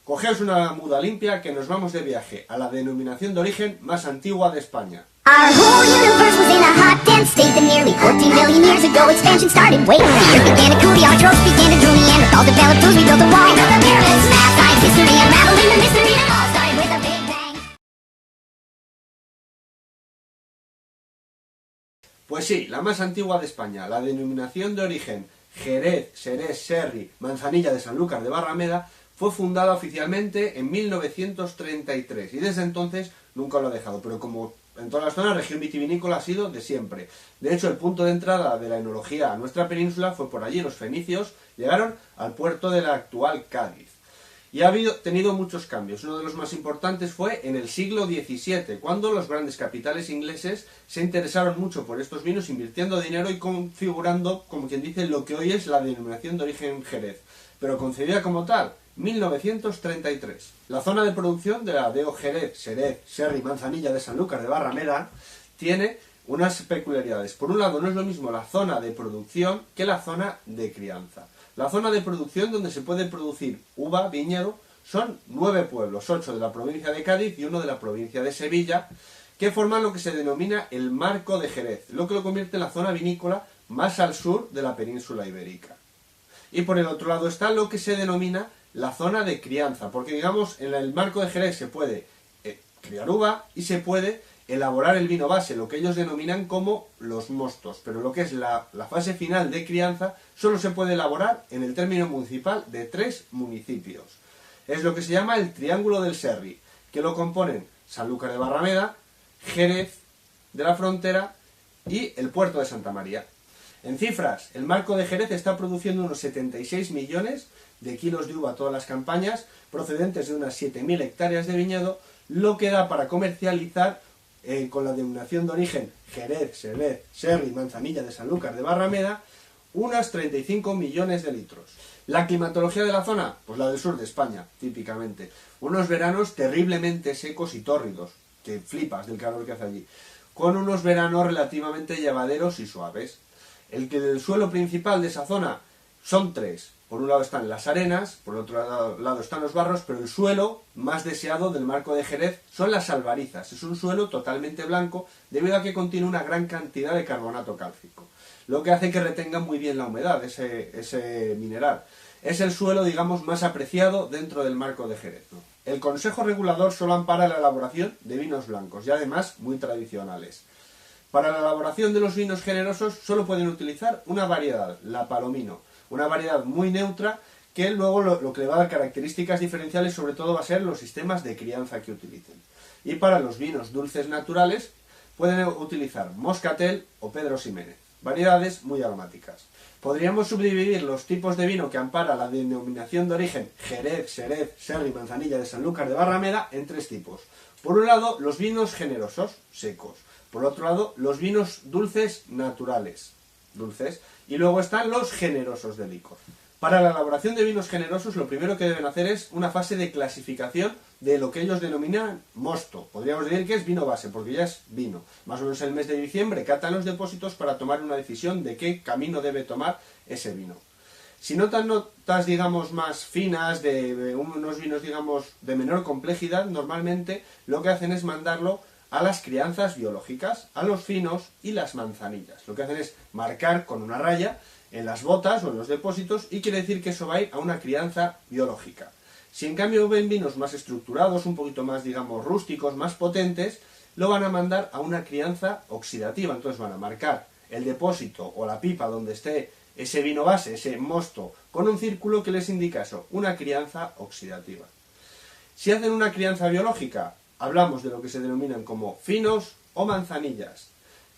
Cogeos una muda limpia que nos vamos de viaje a la denominación de origen más antigua de España. Our whole universe was in a hot, dense state that nearly 14 billion years ago expansion started. Wait, the earth began to cool, the autotrophs began to drool, Neanderthals developed tools, we built a wall. We built the pyramids, math, science, history, unraveling the mystery. It all started with a big bang. Pues sí, la más antigua de España, la denominación de origen Jerez, Xerès, Serri, Manzanilla de Sanlúcar de Barrameda, fue fundada oficialmente en 1933 y desde entonces nunca lo ha dejado, pero como en todas las zonas, región vitivinícola ha sido de siempre. De hecho, el punto de entrada de la enología a nuestra península fue por allí. Los fenicios llegaron al puerto de la actual Cádiz. Y ha tenido muchos cambios. Uno de los más importantes fue en el siglo XVII, cuando los grandes capitales ingleses se interesaron mucho por estos vinos, invirtiendo dinero y configurando, como quien dice, lo que hoy es la denominación de origen Jerez, pero concebida como tal, 1933. La zona de producción de la DO Jerez, Xerez, Serri, Manzanilla de Sanlúcar de Barrameda tiene unas peculiaridades. Por un lado, no es lo mismo la zona de producción que la zona de crianza. La zona de producción donde se puede producir uva, viñedo, son 9 pueblos, 8 de la provincia de Cádiz y 1 de la provincia de Sevilla, que forman lo que se denomina el Marco de Jerez, lo que lo convierte en la zona vinícola más al sur de la península ibérica. Y por el otro lado está lo que se denomina la zona de crianza, porque digamos en el Marco de Jerez se puede criar uva y se puede elaborar el vino base, lo que ellos denominan como los mostos, pero lo que es la fase final de crianza solo se puede elaborar en el término municipal de 3 municipios. Es lo que se llama el Triángulo del Serri, que lo componen Sanlúcar de Barrameda, Jerez de la Frontera y el puerto de Santa María. En cifras, el Marco de Jerez está produciendo unos 76 millones de kilos de uva todas las campañas, procedentes de unas 7.000 hectáreas de viñedo, lo que da para comercializar con la denominación de origen Jerez, Xerez, Serri, Manzanilla de Sanlúcar de Barrameda, unas 35 millones de litros. La climatología de la zona, pues la del sur de España, típicamente. Unos veranos terriblemente secos y tórridos, que flipas del calor que hace allí, con unos veranos relativamente llevaderos y suaves. El suelo principal de esa zona son 3. Por un lado están las arenas, por otro lado están los barros, pero el suelo más deseado del Marco de Jerez son las albarizas. Es un suelo totalmente blanco debido a que contiene una gran cantidad de carbonato cálcico, lo que hace que retenga muy bien la humedad, ese mineral. Es el suelo, digamos, más apreciado dentro del Marco de Jerez, ¿no? El Consejo Regulador solo ampara la elaboración de vinos blancos y además muy tradicionales. Para la elaboración de los vinos generosos solo pueden utilizar una variedad, la Palomino, una variedad muy neutra que luego lo que le va a dar características diferenciales sobre todo va a ser los sistemas de crianza que utilicen. Y para los vinos dulces naturales pueden utilizar Moscatel o Pedro Ximénez, variedades muy aromáticas. Podríamos subdividir los tipos de vino que ampara la denominación de origen Jerez, Xerez, Serri, Manzanilla de Sanlúcar de Barrameda en 3 tipos. Por un lado, los vinos generosos, secos. Por otro lado, los vinos dulces naturales, dulces. Y luego están los generosos de licor. Para la elaboración de vinos generosos, lo primero que deben hacer es una fase de clasificación de lo que ellos denominan mosto. Podríamos decir que es vino base, porque ya es vino. Más o menos el mes de diciembre catan los depósitos para tomar una decisión de qué camino debe tomar ese vino. Si notan notas, digamos, más finas, de unos vinos, digamos, de menor complejidad, normalmente lo que hacen es mandarlo a las crianzas biológicas, a los finos y las manzanillas. Lo que hacen es marcar con una raya en las botas o en los depósitos y quiere decir que eso va a ir a una crianza biológica. Si en cambio ven vinos más estructurados, un poquito más, digamos, rústicos, más potentes, lo van a mandar a una crianza oxidativa. Entonces van a marcar el depósito o la pipa donde esté ese vino base, ese mosto, con un círculo que les indica eso, una crianza oxidativa. Si hacen una crianza biológica, hablamos de lo que se denominan como finos o manzanillas.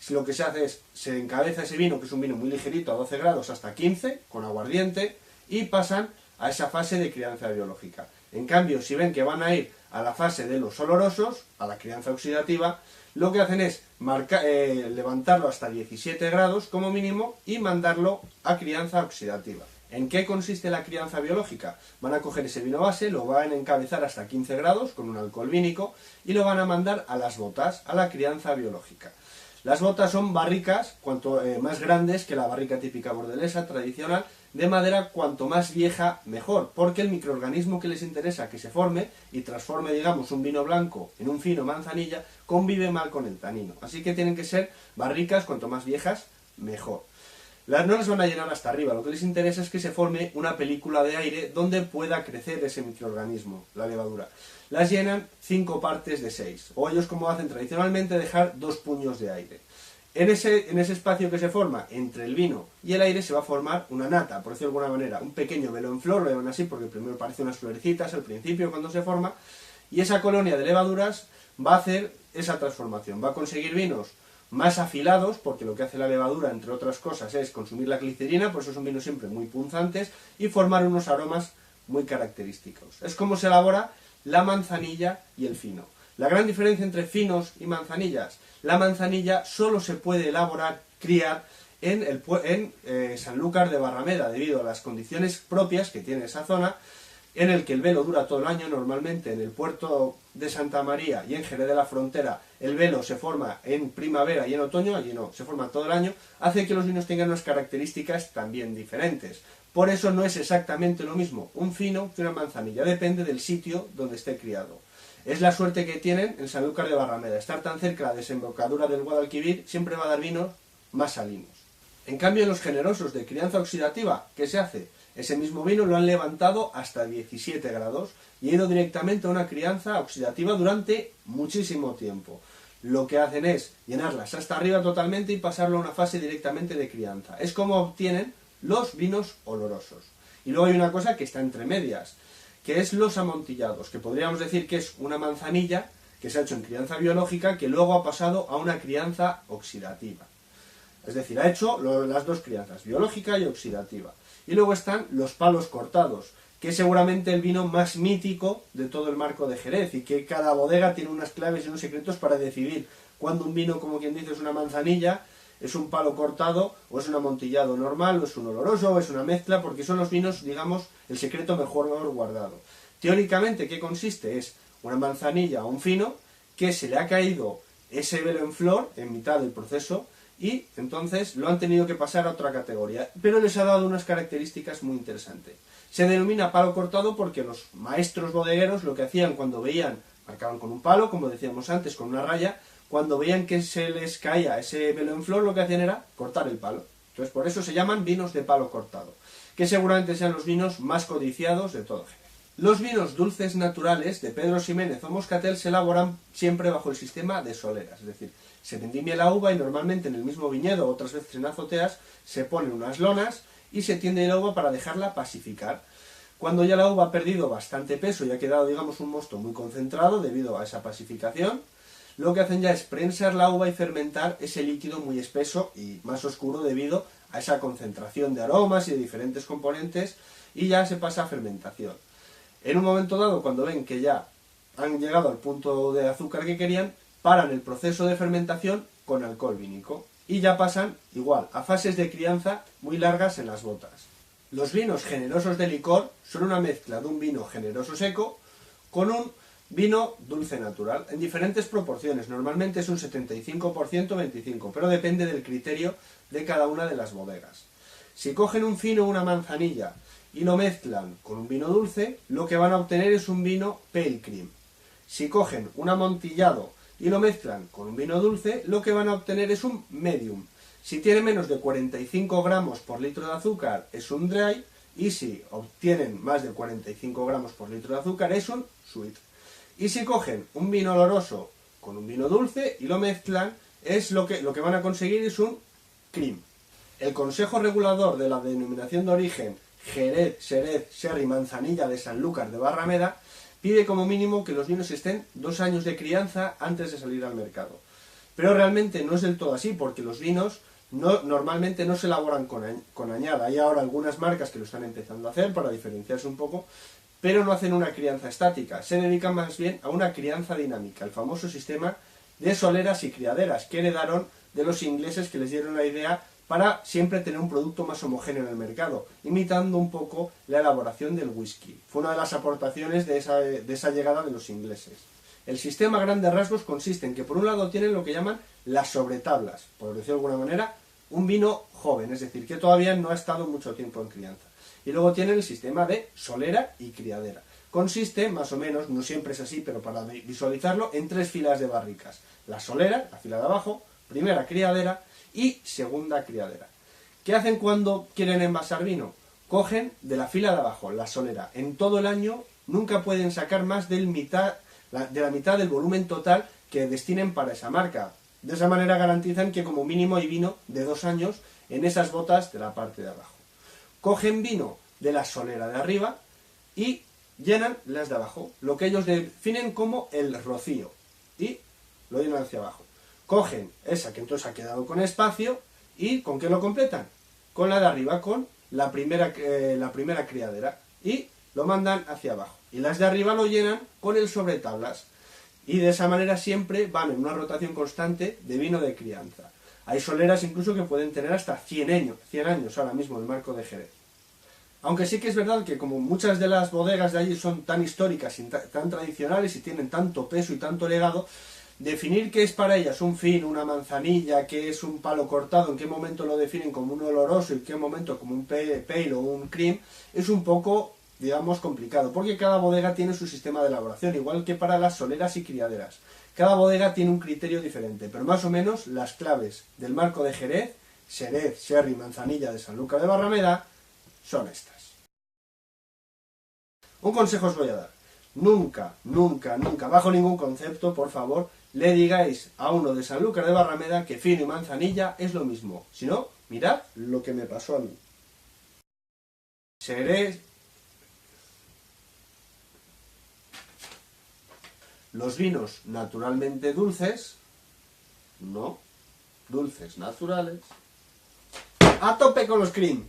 Si lo que se hace es, se encabeza ese vino, que es un vino muy ligerito, a 12 grados hasta 15, con aguardiente, y pasan a esa fase de crianza biológica. En cambio, si ven que van a ir a la fase de los olorosos, a la crianza oxidativa, lo que hacen es levantarlo hasta 17 grados como mínimo y mandarlo a crianza oxidativa. ¿En qué consiste la crianza biológica? Van a coger ese vino base, lo van a encabezar hasta 15 grados con un alcohol vínico y lo van a mandar a las botas, a la crianza biológica. Las botas son barricas, cuanto más grandes que la barrica típica bordelesa tradicional, de madera cuanto más vieja mejor, porque el microorganismo que les interesa que se forme y transforme, digamos, un vino blanco en un fino manzanilla, convive mal con el tanino. Así que tienen que ser barricas cuanto más viejas mejor. No las van a llenar hasta arriba, lo que les interesa es que se forme una película de aire donde pueda crecer ese microorganismo, la levadura. Las llenan 5 partes de 6, o ellos, como hacen tradicionalmente, dejar 2 puños de aire. En ese espacio que se forma entre el vino y el aire se va a formar una nata, por decirlo de alguna manera, un pequeño velo en flor, lo llaman así porque primero parece unas florecitas al principio cuando se forma, y esa colonia de levaduras va a hacer esa transformación, va a conseguir vinos más afilados, porque lo que hace la levadura, entre otras cosas, es consumir la glicerina, por eso son vinos siempre muy punzantes, y formar unos aromas muy característicos. Es como se elabora la manzanilla y el fino. La gran diferencia entre finos y manzanillas: la manzanilla solo se puede elaborar, criar, en Sanlúcar de Barrameda, debido a las condiciones propias que tiene esa zona, en el que el velo dura todo el año. Normalmente en el puerto de Santa María y en Jerez de la Frontera el velo se forma en primavera y en otoño, allí no, se forma todo el año, hace que los vinos tengan unas características también diferentes. Por eso no es exactamente lo mismo un fino que una manzanilla, depende del sitio donde esté criado. Es la suerte que tienen en Sanlúcar de Barrameda, estar tan cerca de la desembocadura del Guadalquivir siempre va a dar vinos más salinos. En cambio, en los generosos de crianza oxidativa, ¿qué se hace? Ese mismo vino lo han levantado hasta 17 grados y ha ido directamente a una crianza oxidativa durante muchísimo tiempo. Lo que hacen es llenarlas hasta arriba totalmente y pasarlo a una fase directamente de crianza. Es como obtienen los vinos olorosos. Y luego hay una cosa que está entre medias, que es los amontillados, que podríamos decir que es una manzanilla que se ha hecho en crianza biológica que luego ha pasado a una crianza oxidativa. Es decir, ha hecho las dos crianzas, biológica y oxidativa. Y luego están los palos cortados, que es seguramente el vino más mítico de todo el marco de Jerez, y que cada bodega tiene unas claves y unos secretos para decidir cuándo un vino, como quien dice, es una manzanilla, es un palo cortado, o es un amontillado normal, o es un oloroso, o es una mezcla, porque son los vinos, digamos, el secreto mejor guardado. Teóricamente, ¿qué consiste? Es una manzanilla o un fino que se le ha caído ese velo en flor en mitad del proceso, y entonces lo han tenido que pasar a otra categoría, pero les ha dado unas características muy interesantes. Se denomina palo cortado porque los maestros bodegueros lo que hacían cuando veían, marcaban con un palo, como decíamos antes, con una raya, cuando veían que se les caía ese velo en flor, lo que hacían era cortar el palo. Entonces por eso se llaman vinos de palo cortado, que seguramente sean los vinos más codiciados de todo Jerez. Los vinos dulces naturales de Pedro Ximénez o Moscatel se elaboran siempre bajo el sistema de soleras, es decir, se vendimia la uva y normalmente en el mismo viñedo, otras veces en azoteas, se ponen unas lonas y se tiende la uva para dejarla pasificar. Cuando ya la uva ha perdido bastante peso y ha quedado, digamos, un mosto muy concentrado debido a esa pasificación, lo que hacen ya es prensar la uva y fermentar ese líquido muy espeso y más oscuro debido a esa concentración de aromas y de diferentes componentes, y ya se pasa a fermentación. En un momento dado, cuando ven que ya han llegado al punto de azúcar que querían, paran el proceso de fermentación con alcohol vínico y ya pasan, igual, a fases de crianza muy largas en las botas. Los vinos generosos de licor son una mezcla de un vino generoso seco con un vino dulce natural, en diferentes proporciones. Normalmente es un 75%-25%, pero depende del criterio de cada una de las bodegas. Si cogen un fino o una manzanilla y lo mezclan con un vino dulce, lo que van a obtener es un vino pale cream. Si cogen un amontillado y lo mezclan con un vino dulce, lo que van a obtener es un medium. Si tiene menos de 45 gramos por litro de azúcar, es un dry, y si obtienen más de 45 gramos por litro de azúcar, es un sweet. Y si cogen un vino oloroso con un vino dulce y lo mezclan, lo que van a conseguir es un cream. El Consejo Regulador de la Denominación de Origen Jerez, Xerez, Sherry, Manzanilla de Sanlúcar de Barrameda pide como mínimo que los vinos estén 2 años de crianza antes de salir al mercado. Pero realmente no es del todo así, porque los vinos normalmente no se elaboran con añada. Hay ahora algunas marcas que lo están empezando a hacer para diferenciarse un poco, pero no hacen una crianza estática, se dedican más bien a una crianza dinámica, el famoso sistema de soleras y criaderas que heredaron de los ingleses, que les dieron la idea para siempre tener un producto más homogéneo en el mercado, imitando un poco la elaboración del whisky. Fue una de las aportaciones de esa llegada de los ingleses. El sistema a grandes rasgos consiste en que por un lado tienen lo que llaman las sobretablas, por decirlo de alguna manera, un vino joven, es decir, que todavía no ha estado mucho tiempo en crianza. y luego tienen el sistema de solera y criadera. Consiste, más o menos, no siempre es así, pero para visualizarlo, en 3 filas de barricas. La solera, la fila de abajo, primera criadera y segunda criadera. ¿Qué hacen cuando quieren envasar vino? Cogen de la fila de abajo, la solera. En todo el año nunca pueden sacar más de la mitad del volumen total que destinen para esa marca. De esa manera garantizan que como mínimo hay vino de 2 años en esas botas de la parte de abajo. Cogen vino de la solera de arriba y llenan las de abajo, lo que ellos definen como el rocío, y lo llenan hacia abajo. Cogen esa que entonces ha quedado con espacio y ¿con qué lo completan? Con la de arriba, con la primera criadera, y lo mandan hacia abajo. Y las de arriba lo llenan con el sobretablas. Y de esa manera siempre van en una rotación constante de vino de crianza. Hay soleras incluso que pueden tener hasta 100 años ahora mismo el marco de Jerez. Aunque sí que es verdad que como muchas de las bodegas de allí son tan históricas y tan tradicionales y tienen tanto peso y tanto legado, definir qué es para ellas un fino, una manzanilla, qué es un palo cortado, en qué momento lo definen como un oloroso y en qué momento como un pale o un cream, es un poco, digamos, complicado, porque cada bodega tiene su sistema de elaboración, igual que para las soleras y criaderas. Cada bodega tiene un criterio diferente, pero más o menos las claves del marco de Jerez, Sherry, Manzanilla de Sanlúcar de Barrameda, son estas. Un consejo os voy a dar. Nunca, nunca, nunca, bajo ningún concepto, por favor, le digáis a uno de Sanlúcar de Barrameda que fino y manzanilla es lo mismo. Si no, mirad lo que me pasó a mí. Los vinos naturalmente dulces, no, dulces naturales, a tope con los cream.